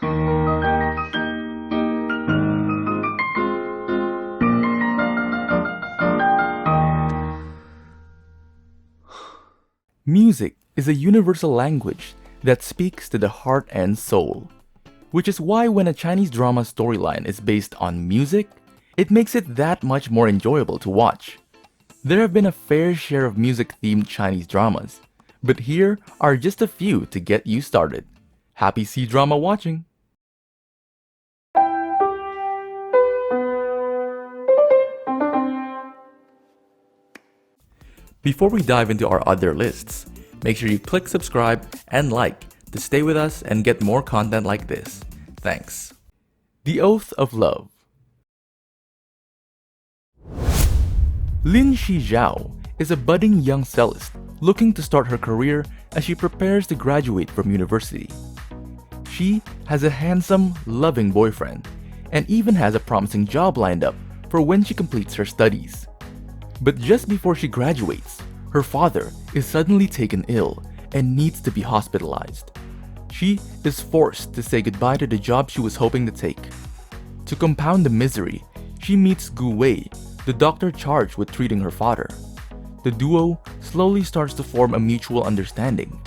Music is a universal language that speaks to the heart and soul, which is why when a Chinese drama storyline is based on music, it makes it that much more enjoyable to watch. There have been a fair share of music-themed Chinese dramas, but here are just a few to get you started. Happy C-drama watching! Before we dive into our other lists, make sure you click subscribe and like to stay with us and get more content like this. Thanks. The Oath of Love. Lin Shizhao is a budding young cellist looking to start her career as she prepares to graduate from university. She has a handsome, loving boyfriend and even has a promising job lined up for when she completes her studies. But just before she graduates, her father is suddenly taken ill and needs to be hospitalized. She is forced to say goodbye to the job she was hoping to take. To compound the misery, she meets Gu Wei, the doctor charged with treating her father. The duo slowly starts to form a mutual understanding.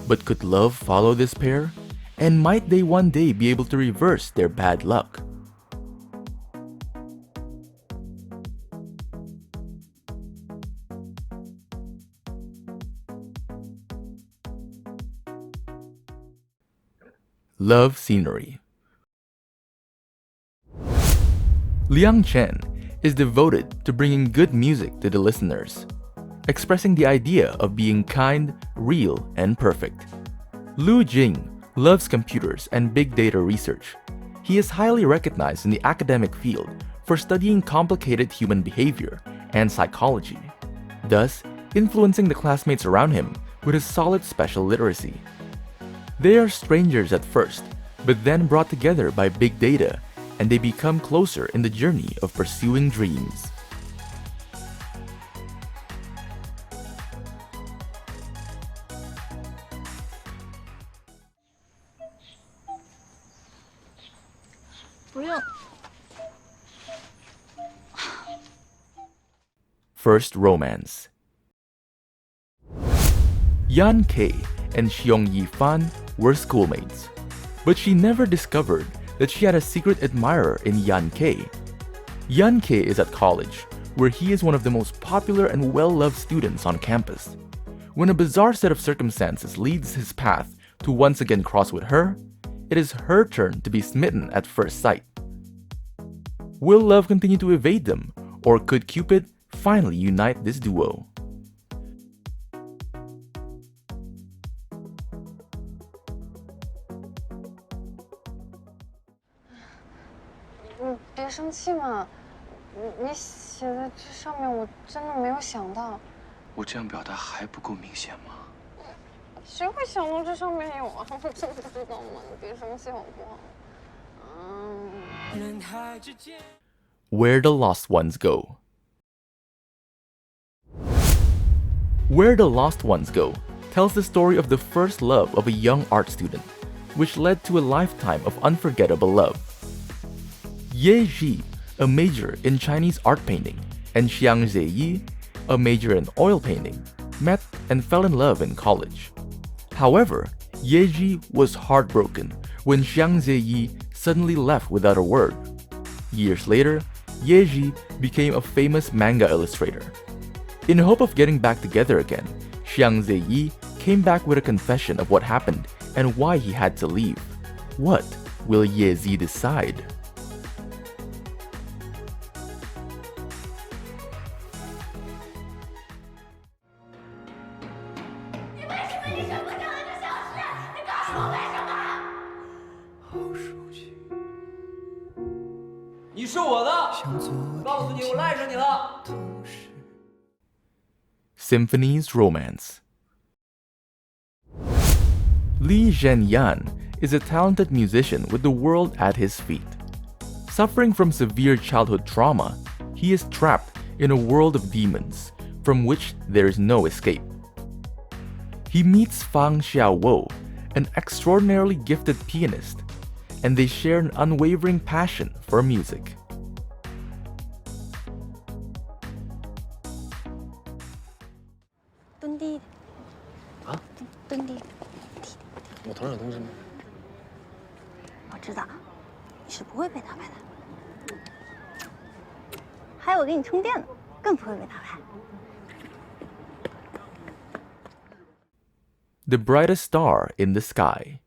But could love follow this pair? And might they one day be able to reverse their bad luck? Love scenery. Liang Chen is devoted to bringing good music to the listeners, expressing the idea of being kind, real, and perfect. Lu Jing loves computers and big data research. He is highly recognized in the academic field for studying complicated human behavior and psychology, thus influencing the classmates around him with his solid special literacy. They are strangers at first, but then brought together by big data, and they become closer in the journey of pursuing dreams. First romance. Yan Kei and Xiong Yifan were schoolmates, but she never discovered that she had a secret admirer in Yan Kei. Yan Kei is at college, where he is one of the most popular and well-loved students on campus. When a bizarre set of circumstances leads his path to once again cross with her, it is her turn to be smitten at first sight. Will love continue to evade them, or could Cupid finally unite this duo? Where the Lost Ones Go. Where the Lost Ones Go tells the story of the first love of a young art student, which led to a lifetime of unforgettable love. Ye Ji, a major in Chinese art painting, and Xiang Zeyi, a major in oil painting, met and fell in love in college. However, Ye Ji was heartbroken when Xiang Zeyi suddenly left without a word. Years later, Ye Ji became a famous manga illustrator. In hope of getting back together again, Xiang Zeyi came back with a confession of what happened and why he had to leave. What will Ye Ji decide? Symphony's romance. Li Zhenyan is a talented musician with the world at his feet. Suffering from severe childhood trauma, he is trapped in a world of demons from which there is no escape. He meets Fang Xiaowo, an extraordinarily gifted pianist, and they share an unwavering passion for music. The brightest star in the sky.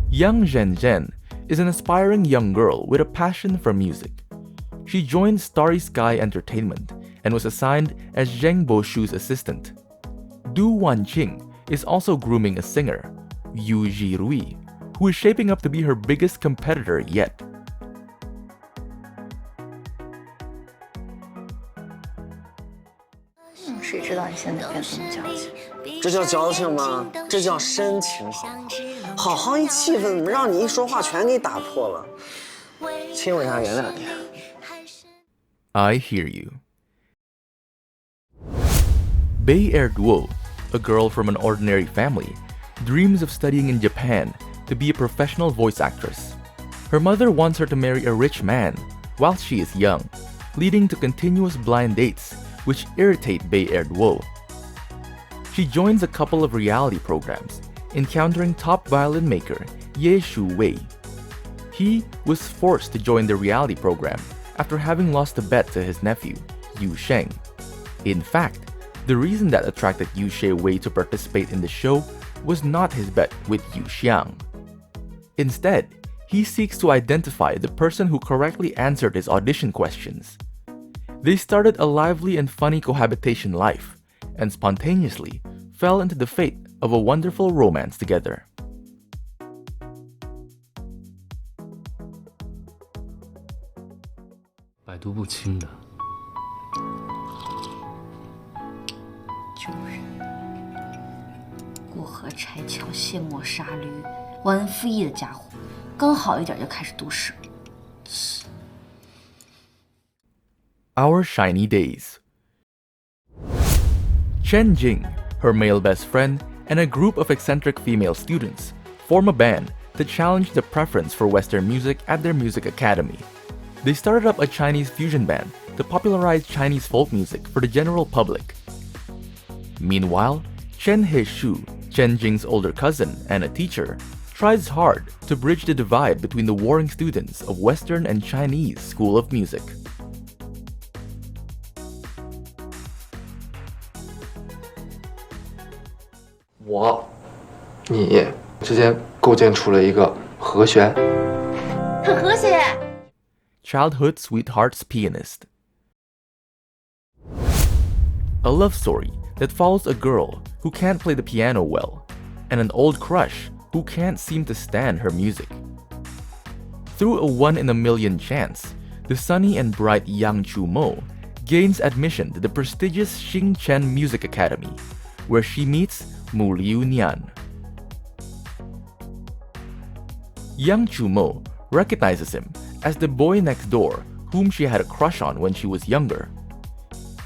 Young Zhen Zhen is an aspiring young girl with a passion for music. She joined Starry Sky Entertainment and was assigned as Zheng Boshu's assistant. Du Wanqing is also grooming a singer, Yu Jirui, who is shaping up to be her biggest competitor yet. I hear you. Bei Erduo, a girl from an ordinary family, dreams of studying in Japan to be a professional voice actress. Her mother wants her to marry a rich man while she is young, leading to continuous blind dates which irritate Bei Erduo. She joins a couple of reality programs, encountering top violin maker Ye Shu Wei. He was forced to join the reality program after having lost a bet to his nephew, Yu Sheng. In fact, the reason that attracted Yu She Wei to participate in the show was not his bet with Yu Xiang. Instead, he seeks to identify the person who correctly answered his audition questions. They started a lively and funny cohabitation life, and spontaneously fell into the fate of a wonderful romance together. Our shiny days. Chen Jing, her male best friend, and a group of eccentric female students form a band to challenge the preference for Western music at their music academy. They started up a Chinese fusion band to popularize Chinese folk music for the general public. Meanwhile, Chen He-shu, Chen Jing's older cousin and a teacher, tries hard to bridge the divide between the warring students of Western and Chinese School of Music. 我、你之间构建出了一个和弦。很和谐。 Childhood Sweetheart's Pianist. A love story that follows a girl who can't play the piano well, and an old crush who can't seem to stand her music. Through a one-in-a-million chance, the sunny and bright Yang Chu-mo gains admission to the prestigious Xingchen Music Academy, where she meets Mu Liu Nian. Yang Chu-mo recognizes him as the boy next door whom she had a crush on when she was younger.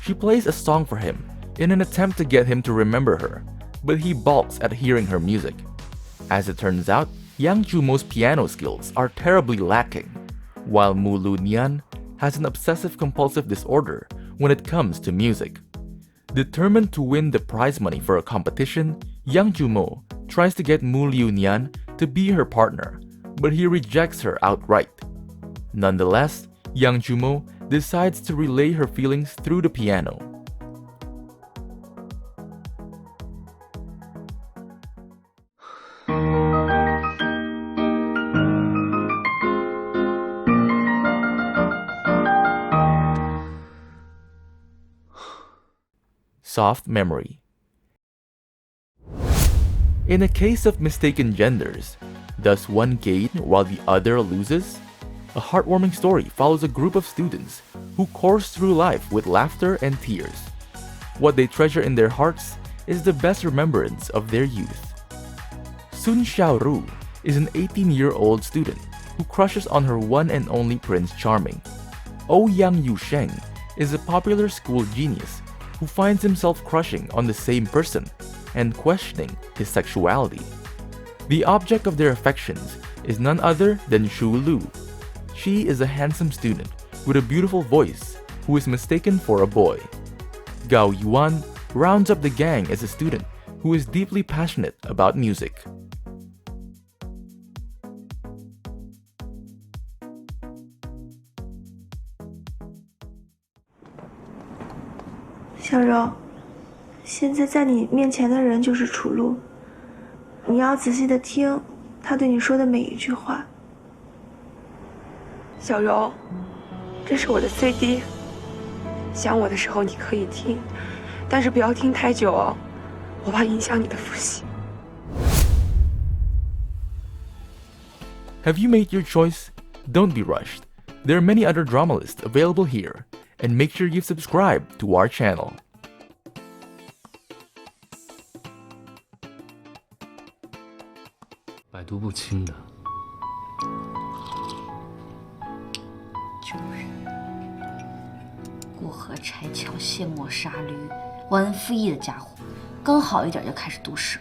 She plays a song for him in an attempt to get him to remember her, but he balks at hearing her music. As it turns out, Yang Chu-mo's piano skills are terribly lacking, while Mu Liu Nian has an obsessive-compulsive disorder when it comes to music. Determined to win the prize money for a competition, Yang Chu-mo tries to get Mu Liu Nian to be her partner, but he rejects her outright. Nonetheless, Yang Chu-mo decides to relay her feelings through the piano. Soft memory. In a case of mistaken genders, does one gain while the other loses? A heartwarming story follows a group of students who course through life with laughter and tears. What they treasure in their hearts is the best remembrance of their youth. Sun Xiaoru is an 18-year-old student who crushes on her one and only Prince Charming. Ouyang Yusheng is a popular school genius who finds himself crushing on the same person and questioning his sexuality. The object of their affections is none other than Shu Lu. She is a handsome student with a beautiful voice who is mistaken for a boy. Gao Yuan rounds up the gang as a student who is deeply passionate about music. 小柔，现在在你面前的人就是楚露，你要仔细的听他对你说的每一句话。小柔，这是我的 CD， 想我的时候你可以听，但是不要听太久哦，我怕影响你的复习。 Have you made your choice? Don't be rushed. There are many other drama lists available here, and make sure you've subscribed to our channel. 百毒不侵的。就是过河拆桥、卸磨杀驴、忘恩负义的家伙，刚好一点就开始读史。